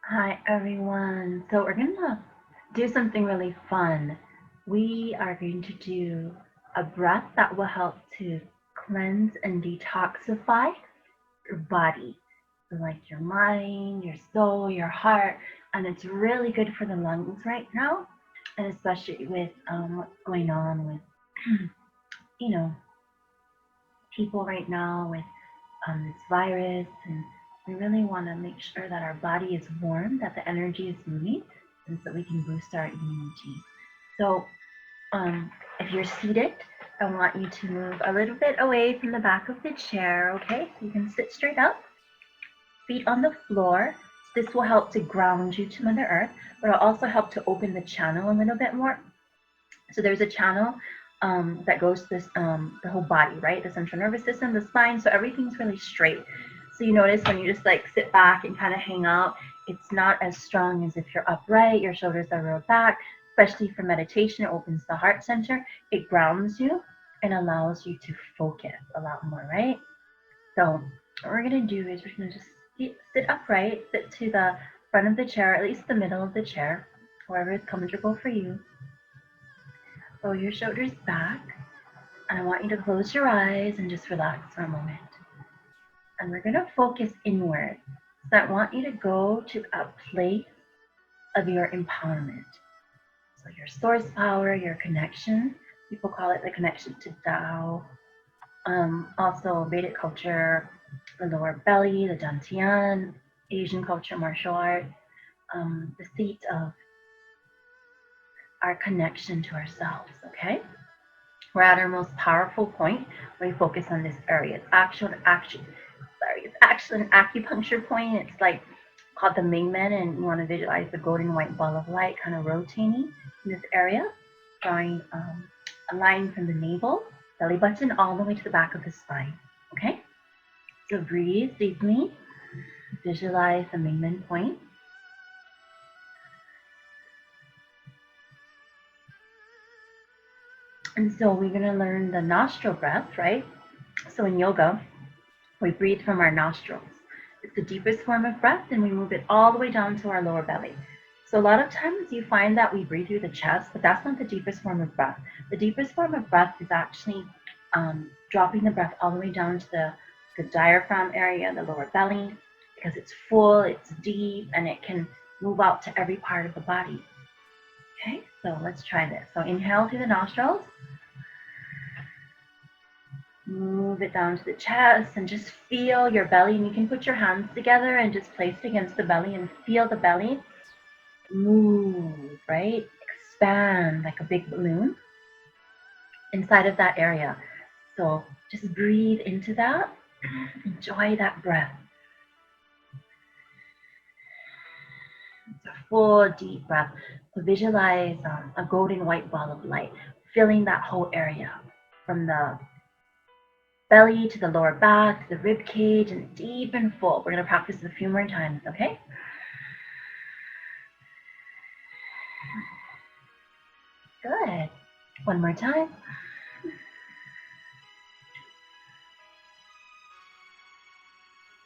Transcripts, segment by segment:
Hi everyone. So we're gonna do something really fun. We are going to do a breath that will help to cleanse and detoxify your body, so like your mind, your soul, your heart, and it's really good for the lungs right now, and especially with what's going on with you know people right now with this virus, and we really want to make sure that our body is warm, that the energy is moving, and so we can boost our immunity. So, if you're seated, I want you to move a little bit away from the back of the chair, okay? So you can sit straight up, feet on the floor. This will help to ground you to Mother Earth, but it'll also help to open the channel a little bit more. So there's a channel that goes to this the whole body, right? The central nervous system, the spine, so everything's really straight. So you notice when you just like sit back and kind of hang out, it's not as strong as if you're upright, your shoulders are rolled back, especially for meditation. It opens the heart center, it grounds you and allows you to focus a lot more, right? So what we're gonna do is we're gonna just sit upright, sit to the front of the chair, at least the middle of the chair, wherever is comfortable for you. Roll your shoulders back, and I want you to close your eyes and just relax for a moment. And we're going to focus inward. So I want you to go to a place of your empowerment. So your source power, your connection. People call it the connection to Tao. Also, Vedic culture, the lower belly, the dantian, Asian culture, martial art, the seat of our connection to ourselves, okay? We're at our most powerful point where we focus on this area. It's actually an acupuncture point. It's like called the Mingmen, and you want to visualize the golden white ball of light kind of rotating in this area, drawing a line from the navel, belly button, all the way to the back of the spine. Okay? So breathe deeply. Visualize the Mingmen point. And so we're going to learn the nostril breath, right? So in yoga, we breathe from our nostrils. It's the deepest form of breath, and we move it all the way down to our lower belly. So a lot of times you find that we breathe through the chest, but that's not the deepest form of breath. The deepest form of breath is actually dropping the breath all the way down to the diaphragm area, the lower belly, because it's full, it's deep, and it can move out to every part of the body. Okay, so let's try this. So inhale through the nostrils. Move it down to the chest and just feel your belly. And you can put your hands together and just place it against the belly and feel the belly move, right? Expand like a big balloon inside of that area. So just breathe into that. Enjoy that breath. It's a full, deep breath. So visualize a golden white ball of light, filling that whole area from the belly to the lower back, to the rib cage, and deep and full. We're going to practice it a few more times, okay? Good. One more time.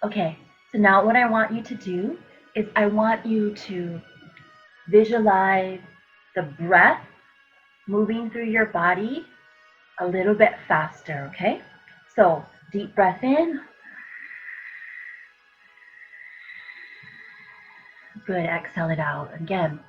Okay, so now what I want you to do is I want you to visualize the breath moving through your body a little bit faster, okay? So deep breath in. Good, exhale it out. Again.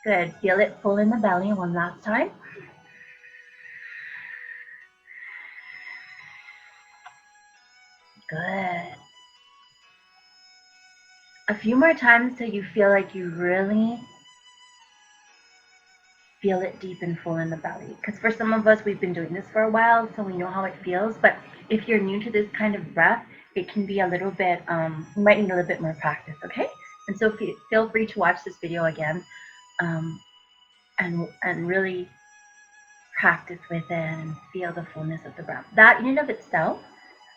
Good, feel it full in the belly one last time. Good. A few more times till you feel like you really feel it deep and full in the belly. Because for some of us, we've been doing this for a while, so we know how it feels. But if you're new to this kind of breath, it can be a little bit, you might need a little bit more practice, okay? And so feel free to watch this video again and really practice with it and feel the fullness of the breath. That in and of itself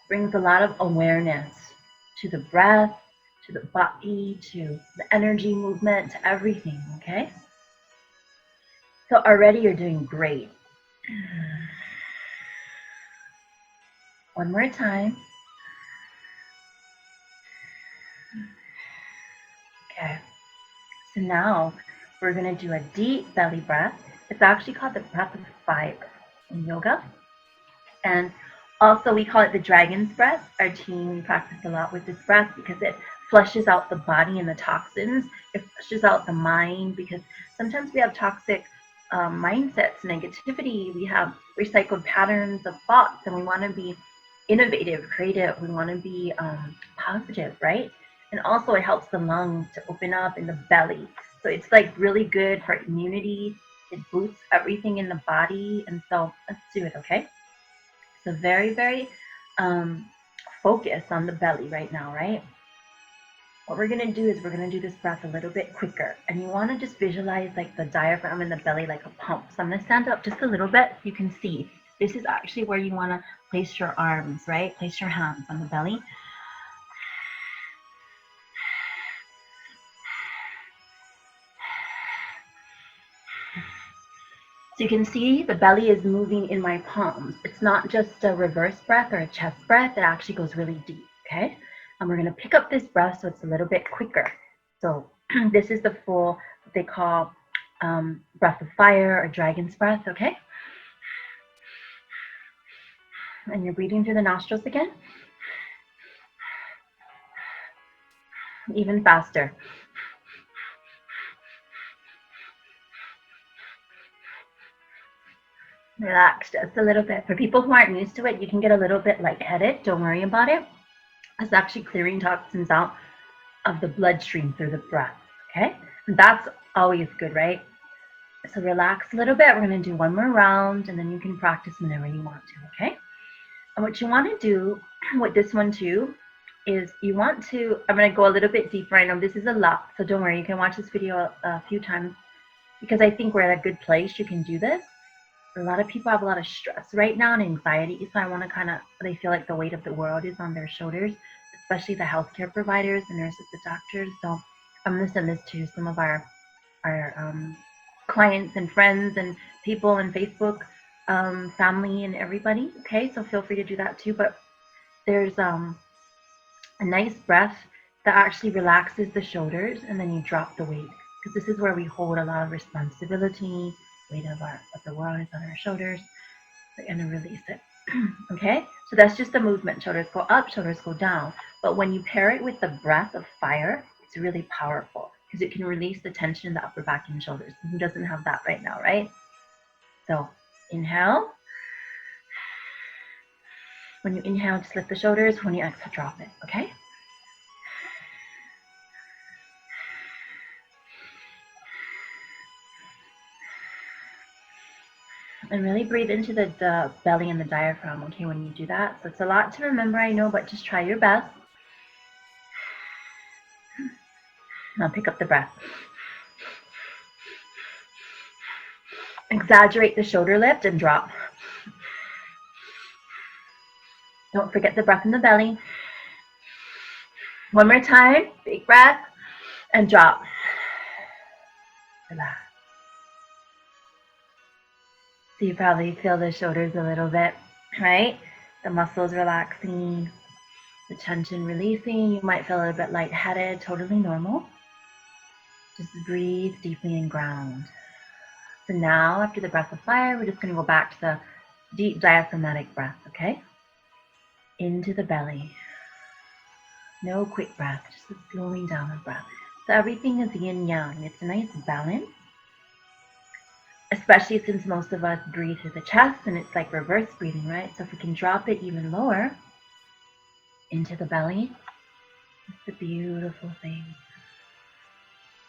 brings a lot of awareness to the breath, to the body, to the energy movement, to everything, okay? So already you're doing great. One more time. So now we're going to do a deep belly breath. It's actually called the breath of fire in yoga. And also we call it the dragon's breath. Our team practice a lot with this breath because it flushes out the body and the toxins. It flushes out the mind because sometimes we have toxic mindsets, negativity. We have recycled patterns of thoughts, and we want to be innovative, creative. We want to be positive, right? And also it helps the lungs to open up in the belly. So it's like really good for immunity. It boosts everything in the body. And so let's do it, okay? So very, very focused on the belly right now, right? What we're going to do is we're going to do this breath a little bit quicker. And you want to just visualize like the diaphragm in the belly like a pump. So I'm going to stand up just a little bit so you can see. This is actually where you want to place your arms, right? Place your hands on the belly. So you can see the belly is moving in my palms. It's not just a reverse breath or a chest breath. It actually goes really deep, okay? And we're going to pick up this breath so it's a little bit quicker. So this is the full, what they call breath of fire or dragon's breath, okay? And you're breathing through the nostrils again. Even faster. Relax just a little bit. For people who aren't used to it, you can get a little bit lightheaded. Don't worry about it. It's actually clearing toxins out of the bloodstream through the breath, okay? And that's always good, right? So relax a little bit. We're going to do one more round, and then you can practice whenever you want to, okay? And what you want to do with this one too is you want to, I'm going to go a little bit deeper. I know this is a lot, so don't worry. You can watch this video a few times because I think we're at a good place. You can do this. A lot of people have a lot of stress right now and anxiety, so I want to they feel like the weight of the world is on their shoulders, especially the healthcare providers, the nurses, the doctors. So I'm going to send this to some of our clients and friends and people in Facebook, family and everybody. Okay, so feel free to do that too. But there's a nice breath that actually relaxes the shoulders, and then you drop the weight, because this is where we hold a lot of responsibility. Weight of the world is on our shoulders. We're going to release it. Okay, so that's just the movement. Shoulders go up, shoulders go down. But when you pair it with the breath of fire, it's really powerful because it can release the tension in the upper back and shoulders. Who doesn't have that right now, right? So inhale. When you inhale, just lift the shoulders. When you exhale, drop it. Okay. And really breathe into the belly and the diaphragm, okay, when you do that. So it's a lot to remember, I know, but just try your best. Now pick up the breath. Exaggerate the shoulder lift and drop. Don't forget the breath in the belly. One more time, big breath, and drop. Relax. So you probably feel the shoulders a little bit, right? The muscles relaxing, the tension releasing. You might feel a little bit lightheaded, totally normal. Just breathe deeply and ground. So now, after the breath of fire, we're just going to go back to the deep diaphragmatic breath, okay? Into the belly. No quick breath, just a slowing down of breath. So everything is yin-yang. It's a nice balance. Especially since most of us breathe through the chest and it's like reverse breathing, right? So if we can drop it even lower into the belly, it's a beautiful thing.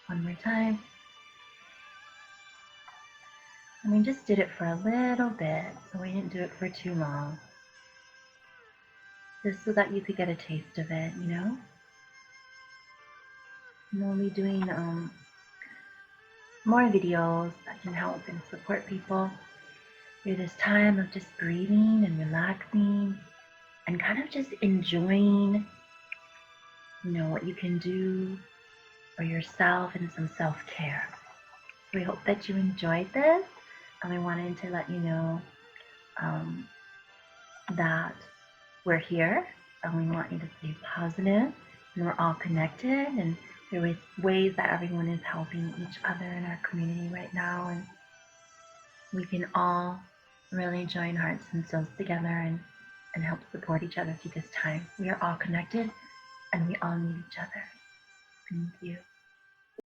One more time. And we just did it for a little bit, so we didn't do it for too long. Just so that you could get a taste of it, you know? And we'll be doing more videos that can help and support people through this time of just breathing and relaxing and kind of just enjoying, you know, what you can do for yourself and some self-care. So we hope that you enjoyed this, and we wanted to let you know that we're here and we want you to stay positive, and we're all connected, and There is ways that everyone is helping each other in our community right now, and we can all really join hearts and souls together and help support each other through this time. We are all connected and we all need each other. Thank you.